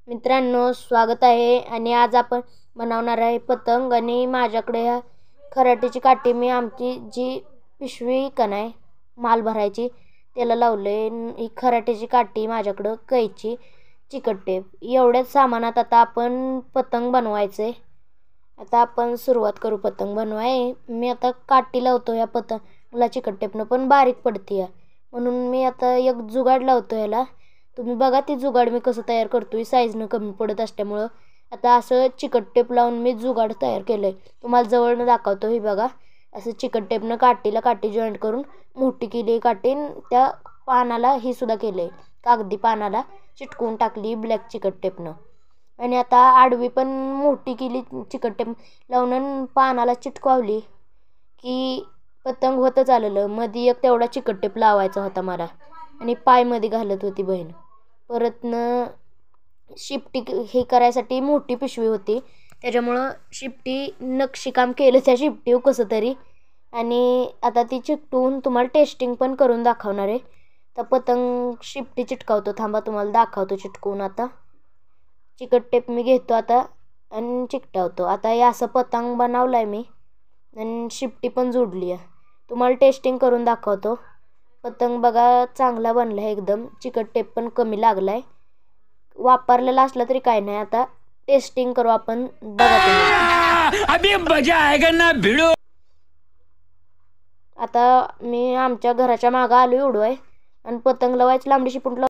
मित्रांनो, स्वागत आहे. आणि आज आपण बनवणार आहे पतंग. आणि माझ्याकडे ह्या खराटीची काठी मी आमची जी पिशवी का नाही माल भरायची त्याला लावले. ही खराटीची काठी माझ्याकडं, कैची, चिकट टेप, एवढ्याच सामानात आता आपण पतंग बनवायचे. आता आपण सुरुवात करू पतंग बनवाय. मी आता काठी लावतो ह्या पतंगला चिकट टेपनं, पण बारीक पडते म्हणून मी आता एक जुगाड लावतो ह्याला. तुम्ही बघा ती जुगाड मी कसं तयार करतोय, साईजनं कमी पडत असल्यामुळं. आता असं चिकट टेप लावून मी जुगाड तयार केलं आहे. तुम्हाला जवळनं दाखवतो. ही बघा, असं चिकट टेपनं काठीला काठी जॉईंट करून मोठी केली काठी. त्या पानाला ही सुद्धा केलं आहे, कागदी पानाला चिटकवून टाकली ब्लॅक चिकट टेपनं. आणि आता आडवी पण मोठी केली चिकट टेप लावून पानाला चिटकवली की पतंग होतच आलेलं. मध्ये एक तेवढा चिकट टेप लावायचा होता मला, आणि पायमध्ये घालत होती बहीण. परतनं शिपटी हे करायसाठी मोठी पिशवी होती, त्याच्यामुळं शिपटी नक्षीकाम केलं त्या शिपटीवर कसं तरी. आणि आता ती चिकटवून तुम्हाला टेस्टिंग पण करून दाखवणार आहे. तर पतंग शिपटी चिटकावतो, थांबा तुम्हाला दाखवतो चिटकवून. आता चिकट टेप मी घेतो आता आणि चिकटावतो. आता हे असं पतंग बनवलं आहे मी, आणि शिपटी पण जोडली आहे. तुम्हाला टेस्टिंग करून दाखवतो. पतंग बघा चांगला बनला आहे एकदम. चिकट टेप पण कमी लागला आहे. वापरलेला असला तरी काय नाही. आता टेस्टिंग करू आपण, बघा तुम्ही. अभी मजा आएगा ना भिड़ो. आता मी आमच्या घराच्या मागं आलो एवढं आहे, आणि पतंग लावायची लांबडी शिपून